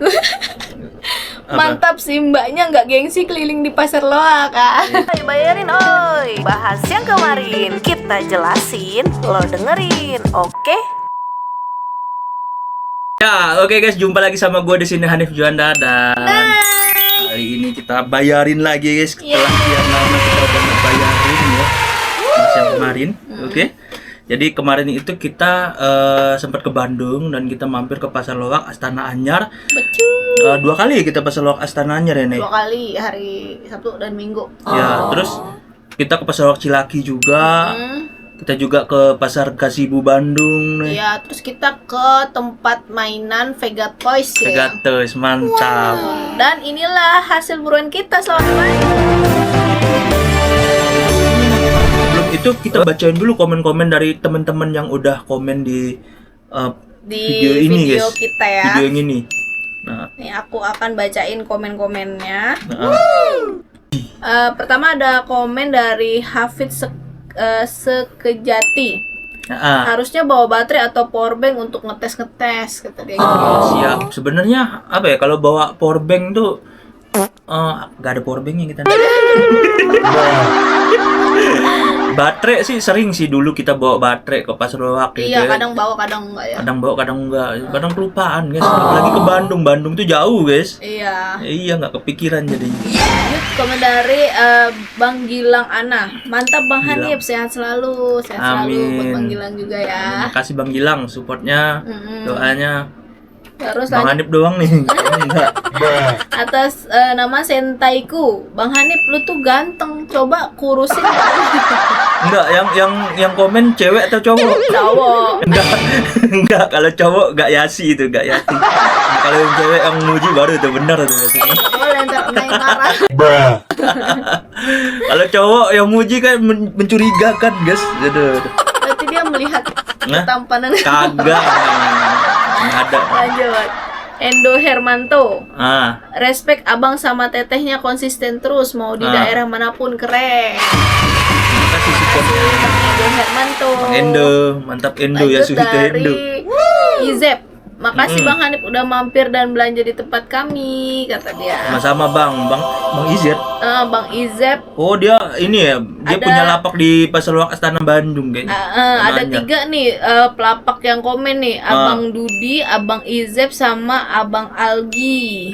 menurutku. Mantap sih, mbaknya nggak gengsi keliling di pasar loak kan. Ayo bayarin oi. Bahas yang kemarin kita jelasin, lo dengerin, oke? Ya, oke guys, jumpa lagi sama gue di sini Hanif Juanda dan hari ini kita bayarin lagi guys setelah sekian lama kita udah ngebayarin ya mas yang kemarin, oke. Jadi kemarin itu kita sempat ke Bandung dan kita mampir ke Pasar Loak Astana Anyar. Betul. 2 kali kita Pasar Loak Astana Anyar ya, Nek? 2 kali, hari Sabtu dan Minggu. Ya, terus kita ke Pasar Loak Cilaki juga. Kita juga ke Pasar Gazebo Bandung nih. Ya, terus kita ke tempat mainan Vega Toys ya. Vega Toys, mantap. Dan inilah hasil buruan kita selama kemarin. Sebelum itu kita bacain dulu komen-komen dari teman-teman yang udah komen di video ini video guys. kita ya. Video yang ini. Nah, Nih aku akan bacain komen-komennya. Pertama ada komen dari Hafid Sekejati. Harusnya bawa baterai atau powerbank untuk ngetes kata dia gitu. Siap. Sebenarnya apa ya, kalau bawa powerbank tuh nggak ada powerbanknya kita. Baterai sih sering sih dulu kita bawa baterai ke Pasar Loak gitu. Iya, ya. kadang bawa kadang enggak ya. Kadang bawa kadang enggak. Kadang kelupaan guys. Apalagi ke Bandung. Bandung tuh jauh guys. Iya. Iya, nggak kepikiran jadi. Lanjut komen dari Bang Gilang Ana. Mantap Bang Gilang. Hanif, sehat selalu. Sehat selalu buat Bang Gilang juga ya. Makasih Bang Gilang supportnya, doanya. Terus Bang Hanif doang nih. Enggak. atas nama Sentaiku, Bang Hanif lu tuh ganteng, coba kurusin. Enggak, yang komen cewek atau cowok? Cowok. Enggak, kalau cowok enggak Yasi itu, enggak Yasi. Kalau yang cewek yang muji baru itu benar tuh biasanya. Boleh ntar naik marah. Kalau cowok yang muji kan mencurigakan, guys. Aduh. Berarti dia melihat ketampanan. Kagak. Nggak ada. Lanjut. Endo Hermanto. Respect Abang sama tetehnya konsisten terus mau di daerah manapun, keren. Terima kasih supportnya. Endo Hermanto. Bang Endo, mantap Endo. Lanjut Ya Suhito Endo. Izep. Makasih Bang Hanif udah mampir dan belanja di tempat kami, kata dia. Sama-sama Bang Izet. Bang Izep. Oh, dia ini ya, dia punya lapak di Pasar Loak Astana Bandung kayaknya. Ada 3 nih pelapak yang komen nih, Abang Dudi, Abang Izep sama Abang Algi.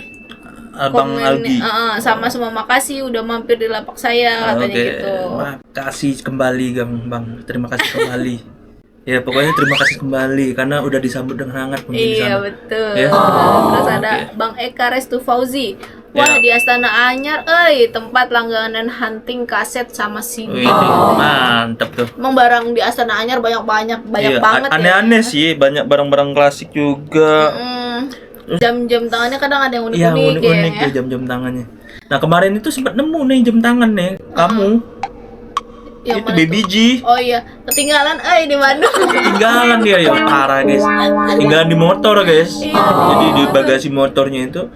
Abang Algi. Sama semua makasih udah mampir di lapak saya, katanya gitu. Makasih kembali Bang. Terima kasih kembali. Ya pokoknya terima kasih kembali karena udah disambut dengan hangat mungkin di sana. Iya betul. Ya? Terus ada Bang Eka Restu Fauzi. Wah di Astana Anyar, tempat langganan hunting kaset sama CD. Mantap tuh. Emang barang di Astana Anyar banyak banget aneh-aneh sih, banyak barang-barang klasik juga. Jam-jam tangannya kadang ada yang Iya, unik-unik unik-unik ya. tuh jam-jam tangannya. Nah kemarin itu sempat nemu nih jam tangan nih, kamu. Yang Itu mana Baby tuh? G. Oh iya, ketinggalan di Bandung. Ketinggalan dia ya, parah guys. Tinggalan di motor guys. Jadi di bagasi motornya itu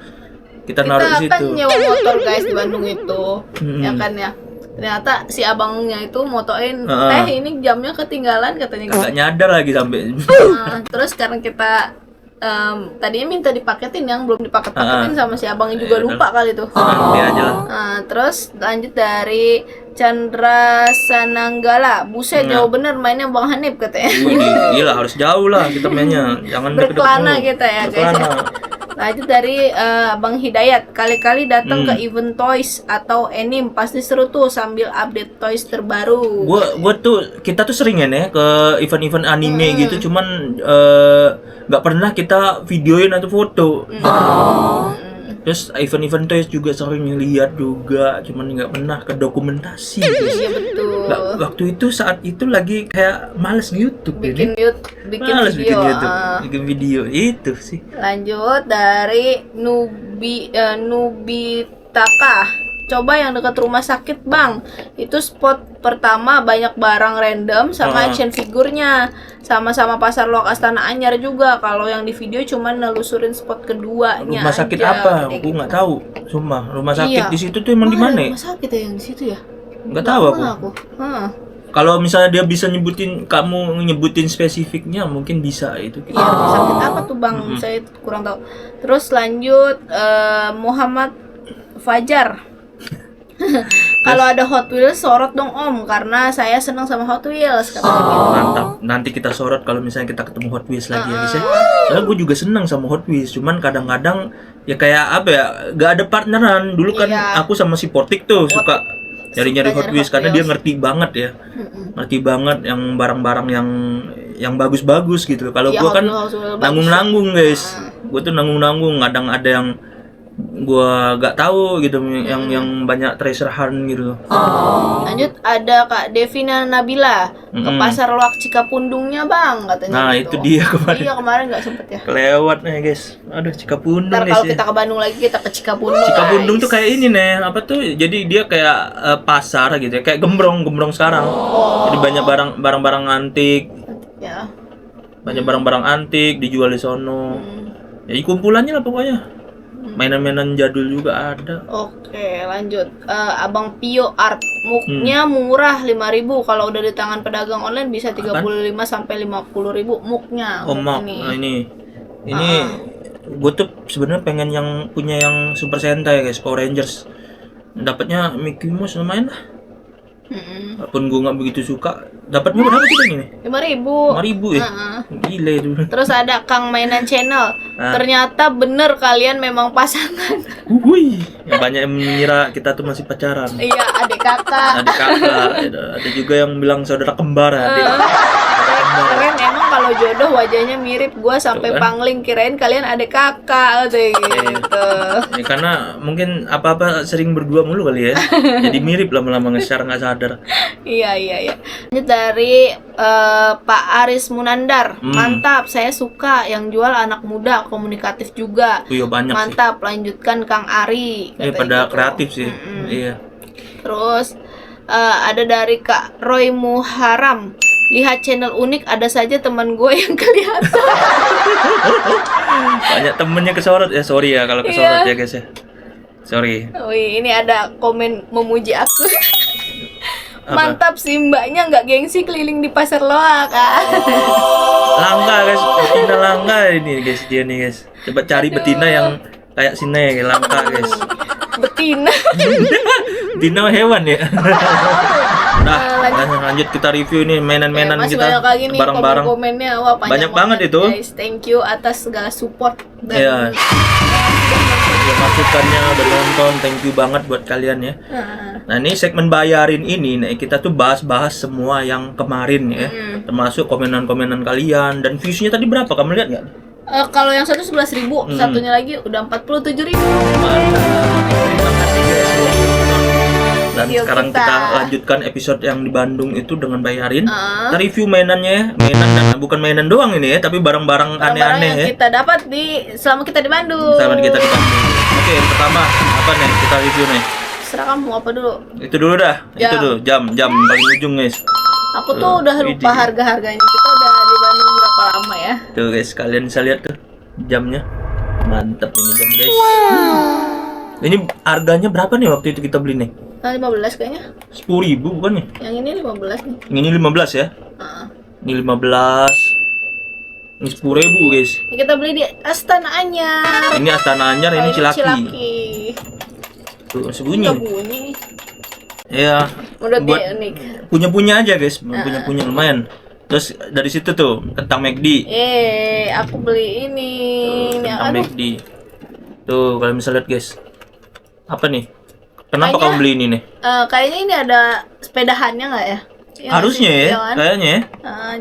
kita naruh di Kita kan situ. nyewa motor guys di Bandung itu. Ya kan ya. Ternyata si abangnya itu motoin, ini jamnya ketinggalan katanya gitu. Gak nyadar lagi sampai. Terus sekarang kita tadinya minta dipaketin, yang belum dipaketin sama si abangnya juga lupa kali tuh. Nanti aja lah. Terus lanjut dari Chandra Sananggala. Buset, jauh bener mainnya Bang Hanif katanya. Gila harus jauh lah kita mainnya. Jangan Berkelana deket-deket kita ya guys ya. Lanjut dari Bang Hidayat. Kali-kali datang ke event toys atau anime pasti seru tuh sambil update toys terbaru. Gua tuh kita tuh sering ya nih ke event-event anime gitu, cuman nggak pernah kita videoin atau foto. Terus event-event toys juga sering lihat juga, cuman nggak pernah ke dokumentasi. Iya betul. Waktu itu saat itu lagi kayak males YouTube bikin ini. Males video. bikin YouTube, bikin video itu sih. Lanjut dari Nubitaka. Coba yang dekat rumah sakit Bang. Itu spot pertama banyak barang random sama action figurnya. Sama-sama Pasar Loak Astana Anyar juga. Kalau yang di video cuma nelusurin spot keduanya. Rumah sakit aja, apa? kayak Aku gitu. nggak tahu. Sumpah, rumah sakit Iya. di situ tuh emang di mana? Rumah sakit ya yang di situ ya? Nggak tahu aku. Kalau misalnya dia bisa kamu nyebutin spesifiknya, mungkin bisa itu. Iya, rumah sakit apa tuh bang? Saya kurang tahu. Terus lanjut Muhammad Fajar. Kalau ada Hot Wheels sorot dong om, karena saya senang sama Hot Wheels katanya gitu. Mantap. Nanti kita sorot kalau misalnya kita ketemu Hot Wheels lagi ya guys ya. Soalnya gue juga senang sama Hot Wheels, cuman kadang-kadang ya kayak apa ya, gak ada partneran. Dulu kan Iya. aku sama si Portik tuh suka nyari-nyari Hot Wheels Hot karena dia Wheels. ngerti banget ya. Ngerti banget yang barang-barang yang bagus-bagus gitu. Kalau Iya, gue kan Hot Wheels bagus. nanggung-nanggung guys. Gue tuh nanggung-nanggung, kadang ada yang gua gak tahu gitu, yang banyak treasure hunt gitu. Lanjut ada Kak Devina Nabila ke pasar loak Cikapundungnya bang katanya. Nah gitu. itu dia kemarin Iya kemarin nggak sempet ya. kelewat nih guys. Aduh, Cikapundung Ntar guys kalau ya. kita ke Bandung lagi kita ke Cikapundung. Cikapundung guys. tuh kayak ini nih, apa tuh? Jadi dia kayak pasar gitu ya, kayak gembrong sekarang. Jadi banyak barang-barang antik, Ya. banyak barang-barang antik dijual di sono. Ya kumpulannya lah pokoknya. Mainan-mainan jadul juga ada. Oke lanjut. Abang Pio Art muknya murah 5.000, kalau udah di tangan pedagang online bisa 35 sampai 50.000 muknya. Oh, Muk mak, ini. nah ini gue tuh sebenarnya pengen yang punya yang Super Sentai guys, Power Rangers. Dapatnya Mickey Mouse lumayan lah. Walaupun gue nggak begitu suka. Dapatnya berapa kita ini? 5.000. 5.000 ya? Gile itu. Terus ada Kang Mainan Channel. Ternyata bener kalian memang pasangan. Wih, yang banyak yang mengira kita tuh masih pacaran. Iya, adik kakak. Adik kakak, ada juga yang bilang saudara kembar adik. Keren emang kalau jodoh wajahnya mirip, gua sampai Tuh kan. pangling kirain kalian adik kakak gitu. Ya, karena mungkin apa-apa sering berdua mulu kali ya. Jadi mirip lama-lama secara nggak sadar. Iya. Ini dari Pak Aris Munandar. Mantap, saya suka yang jual anak muda, komunikatif juga. Iya banyak sih. Mantap, lanjutkan Kang Ari. Pada katanya gitu. kreatif sih. Iya. Terus ada dari Kak Roy Muharam. Lihat channel unik, ada saja teman gue yang kelihatan. Banyak temennya kesorot ya, sorry ya kalau kesorot ya guys ya. Sorry. Wih, ini ada komen memuji aku. Apa? Mantap sih mbaknya, nggak gengsi keliling di pasar loak. Langka guys, betina langka ini guys, dia nih guys. Coba cari betina yang kayak sini ya, langka guys. Betina. Betina hewan ya. Nah, lanjut kita review nih mainan-mainan Masih kita, banyak lagi nih barang-barang. komennya. Wah, Banyak banget itu. Guys, thank you atas segala support Iya. dan Ya, masukannya udah nonton, thank you banget buat kalian ya. Nah ini segmen bayarin ini, nih kita tuh bahas-bahas semua yang kemarin ya, termasuk komenan-komenan kalian dan viewsnya tadi berapa kamu lihat nggak? kalau yang satu 11.000, satunya lagi udah 47.000. Terima kasih guys. Dan Video sekarang kita. kita lanjutkan episode yang di Bandung itu dengan bayarin. Kita review mainannya, mainan dan bukan mainan doang ini ya, tapi barang-barang Barang-barang aneh-aneh yang ya. kita dapat selama kita di Bandung. Sama kita di Bandung. Oke, yang pertama apa nih kita review nih? Serah kamu apa dulu? Itu dulu dah. Itu tuh jam paling ujung guys. Aku tuh udah lupa Widih. harga-harganya. Kita udah di Bandung berapa lama ya? Tuh guys, kalian bisa lihat tuh jamnya. Mantap ini jam guys. Ini harganya berapa nih waktu itu kita beli nih? Nah, 15 kayaknya. 10.000 bukan nih? Yang ini 15 nih. Ini 15 ya? Heeh. Ini 15. Ini 10.000 guys. Ini kita beli di Astana Anyar. Ini Astana Anyar, ini Cilaki. Tuh Bunyi. sebunyi. Bunyi. Ya. Menurut Buat dia unik. punya aja guys, punya lumayan. Terus dari situ tuh kentang McD. Aku beli ini. Kentang Aduh, McD. Tuh kalian bisa lihat guys. Apa nih? Kenapa Kayaknya- kamu beli ini nih? kayaknya ini ada sepedahannya nggak ya? Iya nggak Harusnya sih? ya, Iya kan? kayaknya ya.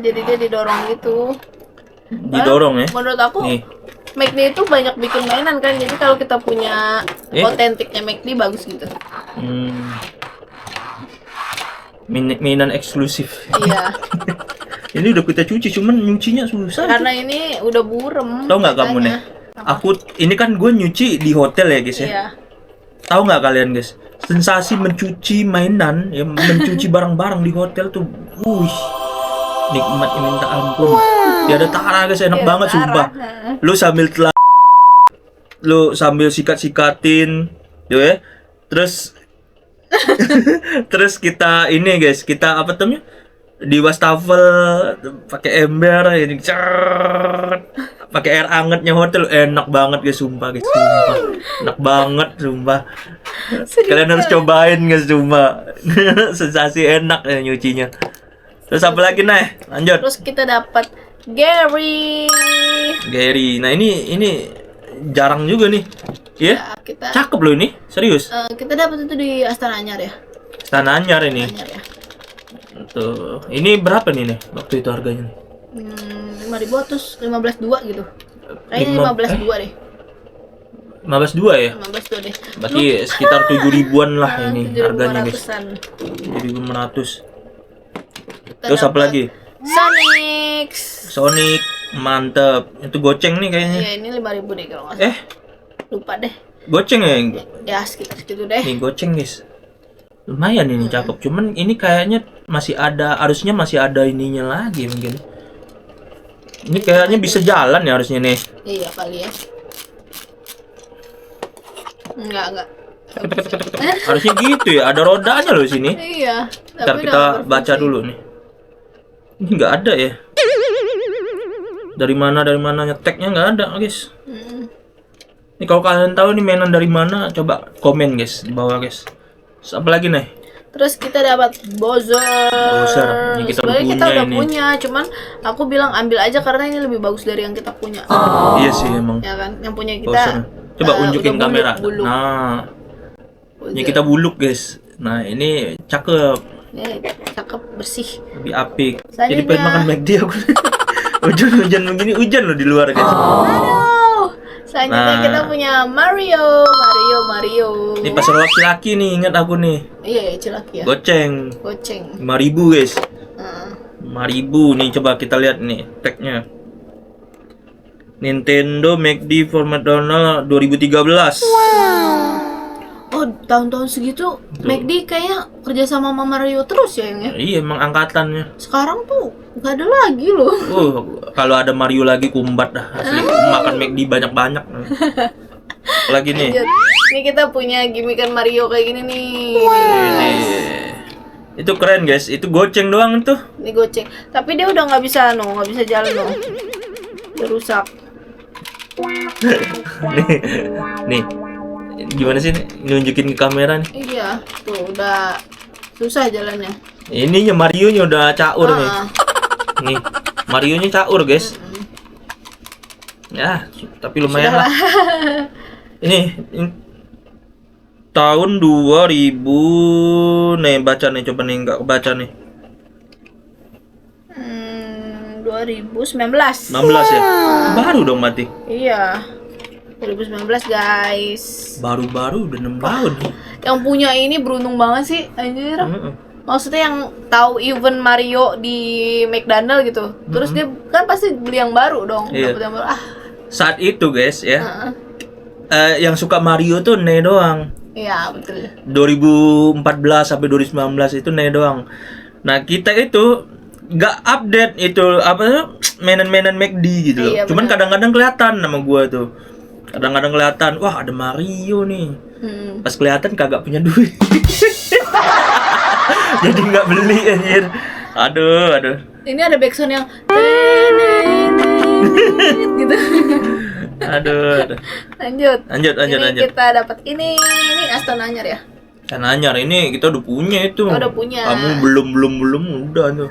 Jadi dia didorong gitu. Didorong ya. Menurut aku Nih. McD itu banyak bikin mainan kan, jadi kalau kita punya otentiknya McD bagus gitu. Mainan eksklusif. Iya. Ini udah kita cuci, cuman nyucinya susah. Karena ini udah burem. Tahu nggak kamu nih? Aku ini kan gue nyuci di hotel ya guys ya. Iya. Tahu nggak kalian guys? Sensasi mencuci mainan, ya mencuci barang-barang di hotel tuh, nikmatnya minta ampun. Tiada tara guys, enak banget sumpah. Lu sambil lu sambil sikat-sikatin, ya. Terus terus kita ini guys, kita apa namanya? di wastafel pakai ember ini pakai air angetnya hotel enak banget guys, sumpah guys, sumpah enak banget sumpah. Kalian harus cobain guys, sumpah sensasi enak ya nyucinya. Terus apa lagi nih, lanjut. Terus kita dapat Gary. Nah ini jarang juga nih ya. Ya, kita Cakep loh ini, serius. kita dapat itu di Astana Anyar ya. Istana Anyar ini. Anyar ya. Tuh, ini berapa nih waktu itu harganya nih? 5.000 terus 15.2 gitu. Kayaknya 15.2 deh. 15.2 ya? 15.2 deh. Berarti sekitar 7 ribuan lah ini 7.500-an. harganya guys. 7.500. Kita Terus apa dapat lagi? Sonic, mantep. Itu goceng nih kayaknya. Iya, ini 5.000 deh kalau nggak salah. Lupa deh. Goceng ya? Ya sekitar segitu deh. Nih goceng guys. Lumayan ini cakep. Cuman ini kayaknya masih ada, harusnya masih ada ininya lagi mungkin. Ini kayaknya bisa jalan ya harusnya nih. Iya kali ya. Enggak. Harusnya gitu ya, ada rodanya loh sini. Iya. Ntar tapi kita udah baca berfungsi. dulu nih. Ini nggak ada ya. Dari mana nyeteknya nggak ada guys. Ini kalau kalian tahu nih mainan dari mana, coba komen guys di bawah guys. Terus apa lagi nih? Terus kita dapat Bowser. Ini kita Sebenarnya kita punya udah ini. punya, cuman aku bilang ambil aja karena ini lebih bagus dari yang kita punya. Iya sih emang. Ya kan, yang punya kita. Bowser. Coba unjukin udah kamera. buluk. Nah, Bowser. ini kita buluk guys. Nah ini cakep, Ini cakep, bersih. lebih apik. Selanjutnya. Jadi pengen makan McD aku. Hujan begini, hujan loh di luar guys. Aduh. Selanjutnya Nah. kita punya Mario. Ini pasar laki-laki nih, ingat aku nih. Iya, cilaki ya. Goceng. 5.000 guys. 5.000 nih, coba kita lihat nih tagnya. Nintendo McD for McDonald 2013. Oh, tahun-tahun segitu McD kayaknya kerja sama Mario terus ya, yang ya. Iya, emang angkatannya. Sekarang tuh nggak ada lagi loh. Kalau ada Mario lagi kumbat dah. Asli makan McD banyak-banyak. Lagi nih. Lanjut. Ini kita punya gimmickan Mario kayak gini nih. Ini. Itu keren guys. Itu goceng doang tuh. Ini goceng. Tapi dia udah nggak bisa jalan Udah rusak. nih. Gimana sih nih? Nunjukin ke kamera nih. Iya, tuh udah susah jalannya. Ininya Mario-nya udah caur nih. Nih, Mario-nya caur, guys. Ya, tapi lumayan lah. Ini tahun 2000 nih, baca nih, coba nih, nggak kebaca nih. 2019. 16 ya? Baru dong mati. Iya. 2019 guys. Baru-baru udah 6 tahun nih. Yang punya ini beruntung banget sih, anjir. Maksudnya yang tahu event Mario di McDonald gitu. Terus dia kan pasti beli yang baru dong. Iya. Dapet yang baru. Saat itu guys ya, yang suka Mario tuh Ne doang. Iya, betul. 2014 sampai 2019 itu Ne doang. Nah kita itu nggak update itu apa mainan-mainan McD gitu loh. Iya, Cuman benar. kadang-kadang kelihatan nama gua tuh. Kadang-kadang kelihatan, wah ada Mario nih. Pas kelihatan kagak punya duit. Jadi nggak beli anjir. Aduh. Ini ada backsound yang gitu. Aduh. Lanjut. Ini Lanjut. kita dapat ini Astana Anyar ya. Kan Anyar ini kita udah punya itu. Udah punya. Kamu belum udah tuh.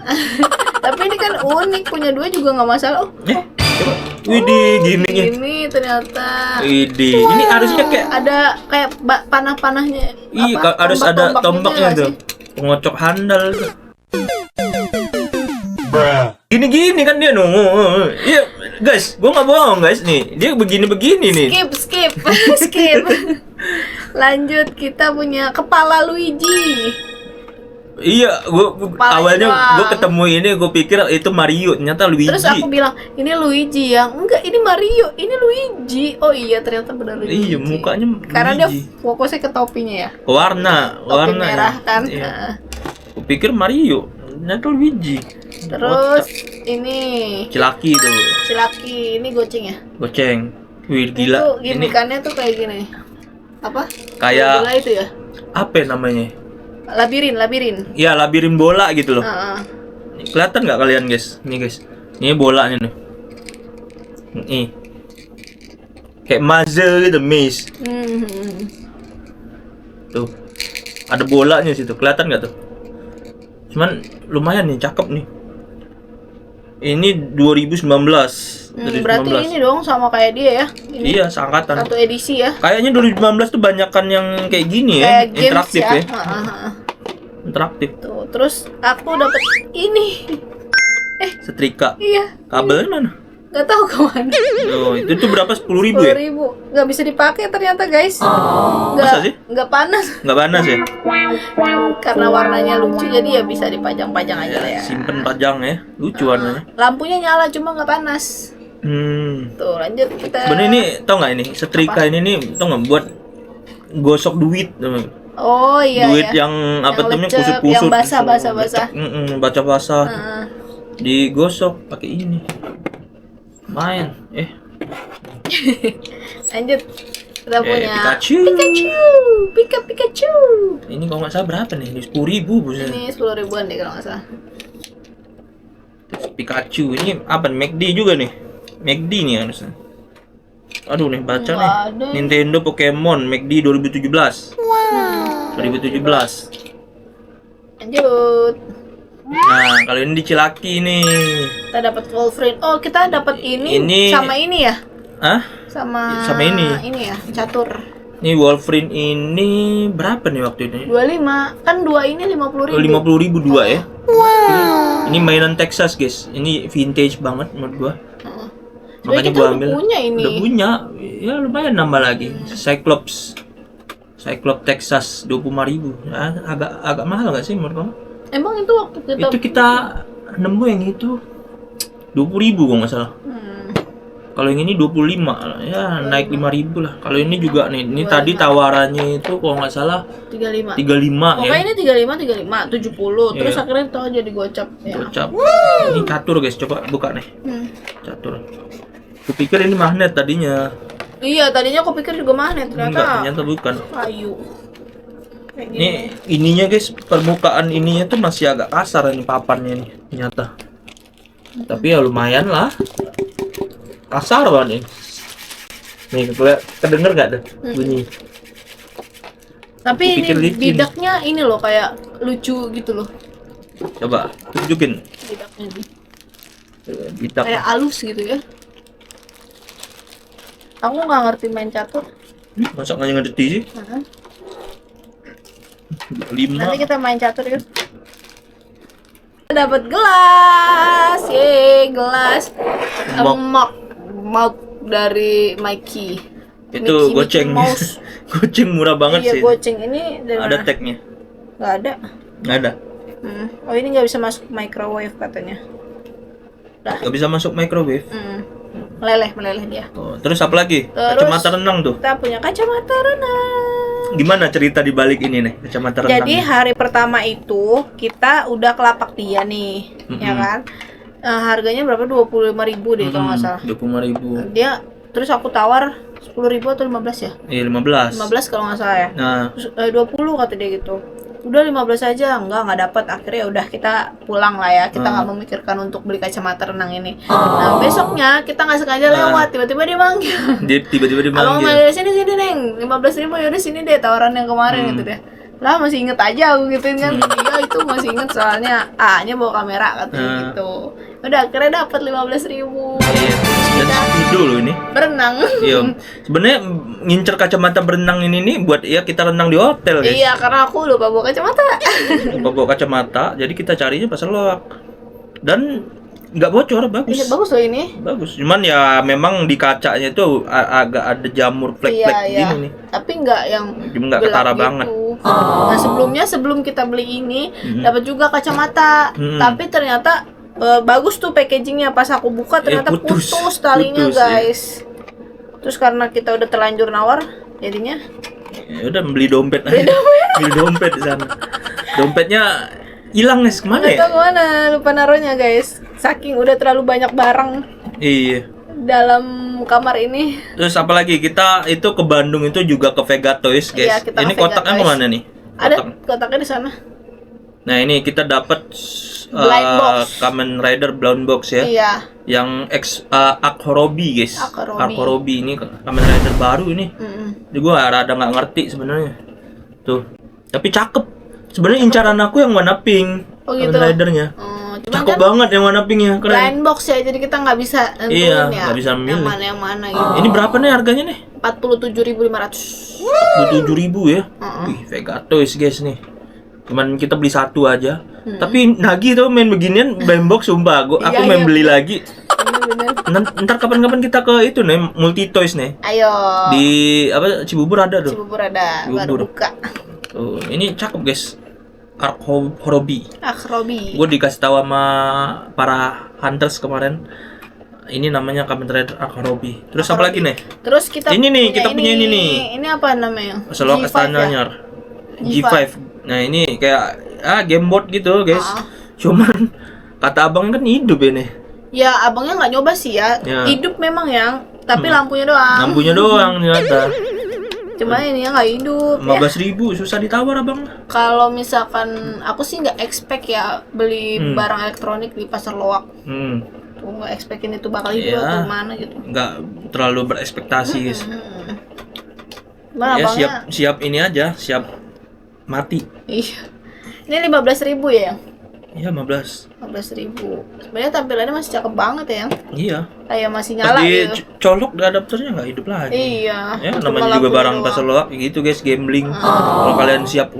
Tapi ini kan unik, punya dua juga nggak masalah. Coba. Widih, gimmicknya. Ini ternyata. Widih, ini harusnya kayak Ada kayak panah-panahnya. iya, apa, harus ada tombak-tombaknya tombaknya nggak tuh. sih? Pengocok handal tuh. Gini kan dia Iya, guys, gua nggak bohong guys nih. Dia begini nih. Skip. Skip. Lanjut, kita punya kepala Luigi. Iya, gua Kepalanya awalnya doang. gua ketemu ini gua pikir itu Mario, ternyata Luigi. Terus aku bilang, ini Luigi ya. Enggak, ini Mario, ini Luigi. Oh iya, ternyata benar Luigi. Iya, mukanya Karena dia Luigi. fokusnya ke topinya ya. Warna Topi merah ya. kan. Iya. Nah. Gua pikir Mario, ternyata Luigi. Terus ini Cilaki tuh, Cilaki, ini goceng ya. goceng. Wih, Itu gila. Ini gimmikannya tuh kayak gini. Apa? kayak Bola itu ya. apa namanya? Labirin. Ya, labirin bola gitu loh. Heeh. Kelihatan nggak kalian guys? Nih guys, ini bolanya nih. Nih, kayak maze gitu, maze. Tuh, ada bolanya situ. Kelihatan nggak tuh? Cuman lumayan nih, cakep nih. Ini 2019. Berarti ini dong sama kayak dia ya. Ini Iya, seangkatan. satu edisi ya. Kayaknya 2019 tuh banyakan yang kayak gini ya, Kayak games interaktif ya. Interaktif. Tuh, terus aku dapat ini. Setrika. Iya. Kabelnya mana? Gak tahu kemana. Oh, itu tuh berapa? 10.000 ya? 10.000. Nggak bisa dipakai ternyata guys. Masa sih? Nggak panas. Nggak panas ya? Karena warnanya lucu jadi ya bisa dipajang-pajang aja lah ya. Simpen pajang ya, lucu warnanya. Lampunya nyala cuma nggak panas. Tuh lanjut kita. Sebenarnya ini tau nggak ini setrika ini nih tau nggak buat gosok duit, Oh iya duit ya. yang apa Yang namanya lecek, kusut-kusut, yang basah-basah. basah, Heeh. digosok pakai ini. Main, Lanjut. Kita punya Pikachu. Pikachu. Ini kalau nggak salah berapa nih? Ini 10.000 buset. Ini 10.000-an deh kalau nggak salah. Pikachu ini apa? McD juga nih. McD nih harusnya. Aduh nih baca Nggak nih. ada. Nintendo Pokemon McD 2017. 2017. Lanjut. Nah, kalau ini di Cilaki nih. Kita dapat Wolverine. Oh, kita dapat ini sama ini ya? Hah? Sama ini. Ini ya, catur. Ini Wolverine ini berapa nih waktu ini? 25. Kan dua ini 50.000. 50.000 dua ya. Ini mainan Texas, guys. Ini vintage banget menurut gua. Makanya kita gua udah ambil. punya ini. Udah punya. Ya lumayan nambah lagi. Cyclops Texas 25.000. Ya, agak mahal nggak sih menurut kamu? Emang itu waktu kita Itu kita nemu yang itu 20.000 kalau nggak salah. Kalau yang ini 25, ya naik 5.000 lah. Kalau ini juga nih, ini tadi tawarannya itu kalau nggak salah 35. 35 Pokoknya ya. ini 35, 70. Terus Iya. akhirnya itu aja digocap ya. Gocap. Ini catur guys, coba buka nih. Catur. Kupikir ini magnet tadinya. Iya, tadinya aku pikir juga magnet, Enggak, ternyata ternyata bukan. kayu. Kayak gini. Ini ininya guys, permukaan ininya tuh masih agak kasar ini papannya nih, ternyata. Tapi ya lumayan lah. Kasar banget nih. Nih, kedenger nggak tuh bunyi? Tapi Aku ini pikir licin. bidaknya ini loh kayak lucu gitu loh. Coba tunjukin. Bidaknya nih. Bitak. Kayak halus gitu ya. Aku nggak ngerti main catur. Masa nggak ngerti sih? Nah, 5. nanti kita main catur ya. Kita dapat gelas. Yeay, gelas. Mug dari Mikey. Itu Mickey goceng. Mouse. Goceng murah banget Iya, sih. goceng ini dari Ada mana? tagnya? Nggak ada. Nggak ada. Oh, ini nggak bisa masuk microwave katanya. Nggak bisa masuk microwave. Meleleh dia. Oh, terus apa lagi? Terus- Kacamata renang tuh. Kita punya kacamata renang. Gimana cerita di balik ini nih, kacamata renang? Jadi hari pertama itu kita udah ke lapak dia nih, ya kan? Harganya berapa? 25.000 deh kalau nggak salah. 25.000. Dia terus aku tawar 10.000 atau 15 ya? Iya, 15. 15 kalau nggak salah ya. Nah, Terus 20 kata dia gitu. Udah 15 aja, enggak dapat. Akhirnya udah kita pulang lah ya. Kita nggak memikirkan untuk beli kacamata renang ini. Nah, besoknya kita nggak sengaja lewat, tiba-tiba dia manggil. dia tiba-tiba Abang dimanggil. manggil sini Neng, 15.000 ya udah sini deh tawaran yang kemarin gitu deh. Lah masih inget aja aku gituin kan. Iya itu masih inget soalnya A-nya bawa kamera katanya gitu. Udah akhirnya dapat 15.000. Iya, dan itu loh ini. Berenang. Iya, sebenarnya ngincer kacamata berenang ini nih buat ya kita renang di hotel guys. Iya, karena aku lupa bawa kacamata. Bawa kacamata, jadi kita carinya pasar loak. Dan nggak bocor, bagus. Iya, bagus loh ini. Bagus. Cuman ya memang di kacanya itu agak ada jamur flek-flek Iya. gini nih. Tapi nggak yang Cuma nggak gelap ketara gitu. banget. Nah sebelum kita beli ini dapat juga kacamata. Tapi ternyata bagus tuh packagingnya. Pas aku buka ternyata putus. putus talinya Putus, ya. guys. Terus karena kita udah terlanjur nawar, jadinya Ya udah beli dompet aja. Beli dompet di sana. Dompetnya hilang guys, kemana nggak ya? tahu kemana, lupa naruhnya guys. Saking udah terlalu banyak barang Iya. dalam kamar ini. Terus apa lagi? Kita itu ke Bandung itu juga ke Vega Toys, guys. Iya, kita ke Ini Vega kotaknya Toys. kemana nih? Ada Kotak. kotaknya di sana. Nah, ini kita dapat Blind box. Kamen Rider Blind Box ya. Iya. Yang Arc Horobi, guys. Arc Horobi ini Kamen Rider baru ini. Jadi gua rada nggak ngerti sebenarnya. Tuh. Tapi cakep. Sebenarnya incaran aku yang warna pink. Oh, Kamen gitu. Ridernya. Cuman Cakep kan banget yang warna pinknya, keren. blind box ya, jadi kita nggak bisa nentuin Iya, ya. nggak bisa memilih. Yang mana gitu. Ini berapa nih harganya nih? 47.500. 27.000 ya. Wih, Vegatoys guys nih. Cuman kita beli satu aja. Tapi nagih tuh main beginian blind box sumpah. Aku Iya, main iya. beli lagi. Bener-bener. Ntar kapan-kapan kita ke itu nih, Multi Toys nih. Ayo. Di apa Cibubur ada tuh. Cibubur ada, baru Cibubur. buka. Tuh, ini cakep guys. Arc Horobi. Robi. Gue dikasih tahu sama para hunters kemarin. Ini namanya Kamen Rider Arc Horobi. Terus apa lagi nih? Terus kita Ini nih, kita punya ini nih. Ini apa namanya? Seluruh G5 Astana ya? Anyar. G5. G5. Nah, ini kayak gamebot gitu, guys. Cuman kata abang kan hidup ini. Ya, abangnya nggak nyoba sih ya. Ya. Hidup memang yang, tapi lampunya doang. Lampunya doang ternyata. Cuma ini yang nggak hidup. Ya. 15.000 susah ditawar abang. Kalau misalkan aku sih nggak expect ya beli barang elektronik di pasar loak. Tuh nggak expectin itu bakal hidup Ya. atau gimana gitu. Nggak terlalu berekspektasi, guys. Gimana Ya abangnya? siap ini aja, siap mati. Iya. Ini 15.000 ya? Iya, 15. 15.000. Sebenarnya tampilannya masih cakep banget ya. Iya. Kayak masih Pas nyala gitu. dicolok di adapternya nggak hidup lagi. Iya. Ya Cuma namanya juga lampunya barang doang. pasar loak gitu guys, gambling. Kalau kalian siap,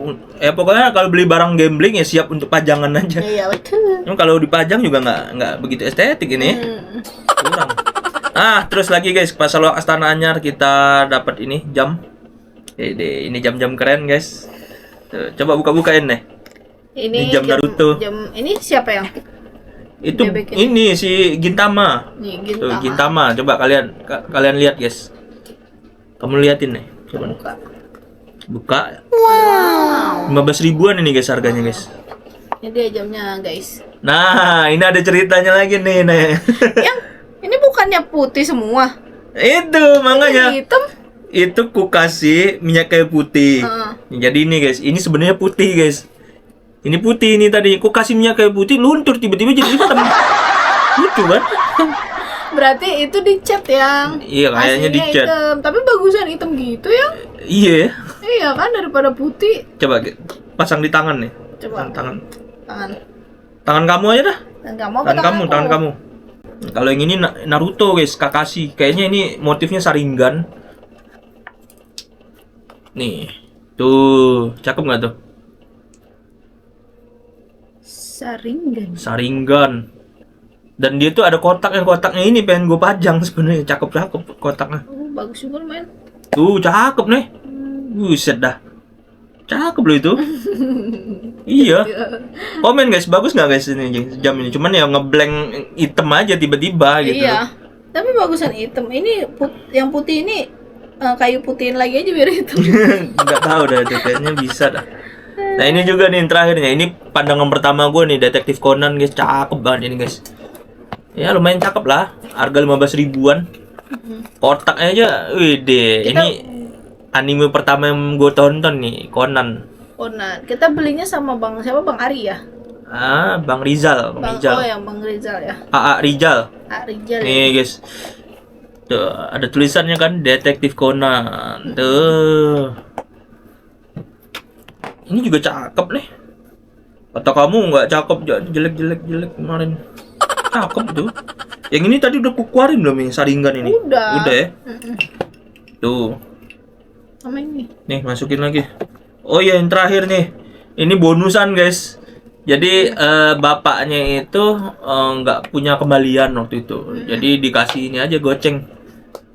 pokoknya kalau beli barang gambling ya siap untuk pajangan aja. Iya betul. Cuma kalau dipajang juga nggak begitu estetik ini. Kurang. Terus lagi guys, pasar loak Astana Anyar kita dapat ini jam. Ini jam-jam keren guys. Tuh, coba buka-bukain nih. Ini jam Naruto. Jam ini siapa yang? Itu Dia bikin. ini si Gintama. Nih, Tuh, Gintama. Gintama. Coba kalian lihat guys. Kamu liatin nih. Coba Buka. buka. Wow. 15 ribuan ini guys harganya guys. Ini dia jamnya guys. Nah, ini ada ceritanya lagi nih. Yang ini bukannya putih semua. Itu makanya. Ini hitam. Itu ku kasih minyak kayu putih. Jadi ini guys, ini sebenarnya putih guys. Ini putih ini tadi. Ku kasih minyak kayu putih luntur tiba-tiba jadi hitam. Lucu kan? Berarti itu dicat yang. Iya, kayaknya aslinya dicat. hitam. Tapi bagusan hitam gitu ya. Iya. Iya kan daripada putih. Coba pasang di tangan nih. Coba. Tangan. Tangan Kamu aja dah. tangan Tangan kamu. Kalau yang ini Naruto guys, Kakashi. Kayaknya ini motifnya Sharingan. Nih. Tuh, cakep nggak tuh? Sharingan. Dan dia tuh ada kotaknya ini pengen gue pajang sebenarnya. Cakep kotaknya. Oh, bagus juga lumayan. Tuh, cakep nih. Buset dah. Cakep loh itu. Iya. Komen guys, bagus nggak guys ini jam ini? Cuman ya ngeblank hitam aja tiba-tiba gitu. Iya. Tapi bagusan hitam. Ini yang putih ini kayu putihin lagi aja biar hitam. Nggak tahu dah, kayaknya bisa dah. Nah ini juga nih yang terakhirnya. Ini pandangan pertama gue nih, Detektif Conan guys, cakep banget ini guys. Ya lumayan cakep lah. Harga 15 ribuan. Kotaknya aja, wede. Ini anime pertama yang gue tonton nih, Conan. Conan. Kita belinya sama Bang siapa? Bang Ari ya? Bang Rizal. Oh yang Bang Rizal ya. Rizal. Rizal. Nih guys. Tuh, ada tulisannya kan Detektif Conan. Tuh. Ini juga cakep nih. Kata kamu nggak cakep, jelek kemarin. Cakep tuh. Yang ini tadi udah kukuarin belum ini Sharingan ini? Udah ya? Tuh. Sama ini. Nih, masukin lagi. Oh iya, yang terakhir nih. Ini bonusan, guys. Jadi bapaknya itu nggak punya kembalian waktu itu. Jadi dikasih ini aja goceng.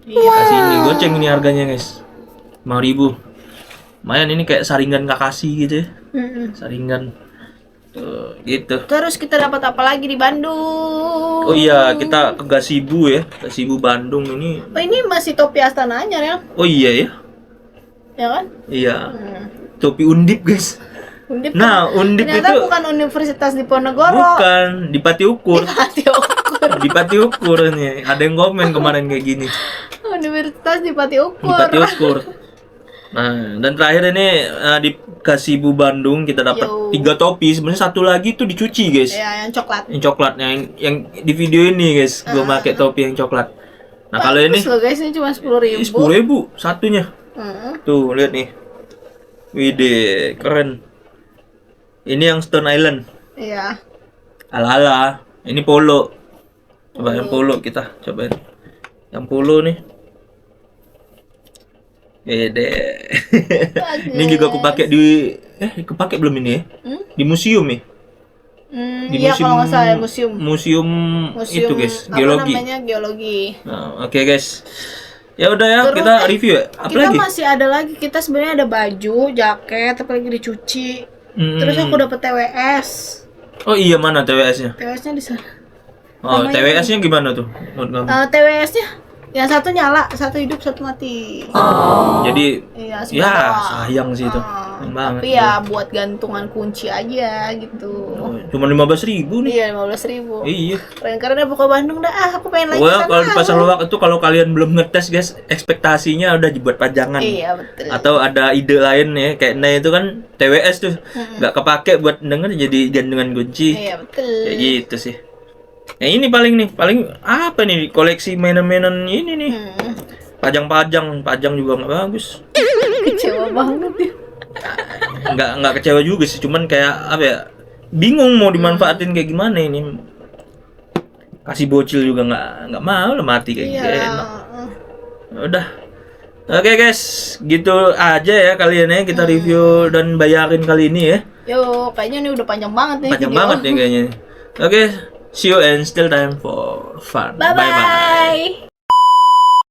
Kasih ini goceng ini harganya, guys. 5.000. Lumayan ini kayak Sharingan Kakashi gitu ya. Sharingan. Tuh, gitu. Terus kita dapat apa lagi di Bandung? Oh iya, kita ke Gasibu ya. Gasibu Bandung ini. Oh, ini masih topi Astana Anyar ya? Oh iya ya. Ya kan? Iya. Topi Undip, guys. Undip Nah, Undip ternyata itu bukan universitas di Ponorogo. bukan di Pati Ukur. Pati Ukur. Di Pati Ukur nih. Ada yang komen kemarin kayak gini. Universitas di Pati Di Ukur. Pati Ukur. Nah, dan terakhir ini dikasih Bu Bandung kita dapat Yo. 3 topi. Sebenarnya satu lagi tuh dicuci, guys. Ya, yang coklat. Yang coklat yang di video ini, guys. Gua pakai topi yang coklat. Nah, kalau ini Bagus loh guys, ini cuma 10.000. 10.000 satunya. Hmm. Tuh, lihat nih. Widih, keren. Ini yang Stone Island. Iya. Ala-ala. Ini polo. Coba yang polo kita cobain. Yang polo nih. Bede. Ini juga aku pakai di kepake belum ini ya? Di museum nih. Di Iya kalau nggak salah ya, museum. Museum itu guys, geologi. Apa namanya? Geologi. Nah, oke guys. Ya udah ya, Terus, kita review ya. Apa Kita lagi? masih ada lagi. Kita sebenarnya ada baju, jaket, tapi lagi dicuci. Terus aku dapat TWS. Oh iya, mana TWS-nya? TWS-nya di sana. Oh, TWS-nya gimana tuh? Menurut kamu? TWS-nya yang satu nyala, satu hidup, satu mati. Jadi Iya, ya sebentar. sayang sih itu. Ah, Banget. tapi ya buat gantungan kunci aja gitu. Oh, cuma 15.000 nih. Iya, 15.000. Iya. Keren-keren ya pokoknya Bandung dah. Aku pengen lagi Well, sana. kalau di Pasar Loak itu kalau kalian belum ngetes guys, ekspektasinya udah dibuat pajangan. Iya, betul. Atau ada ide lain ya, kayak Nay itu kan TWS tuh nggak kepake buat denger jadi gantungan kunci. Iya, betul. Kayak gitu sih. Nah ini paling apa nih koleksi mainan-mainan ini nih. Pajang juga nggak bagus. Kecewa banget ya. Nggak kecewa juga sih, cuman kayak apa ya? Bingung mau dimanfaatin kayak gimana ini. Kasih bocil juga nggak mau lah, mati kayak gitu. Iya. Enak. Udah. Oke guys, gitu aja ya kalian ya kita review dan bayarin kali ini ya. Yo, kayaknya ini udah panjang banget nih Panjang video. banget nih kayaknya. Oke, see you and still time for fun. Bye-bye.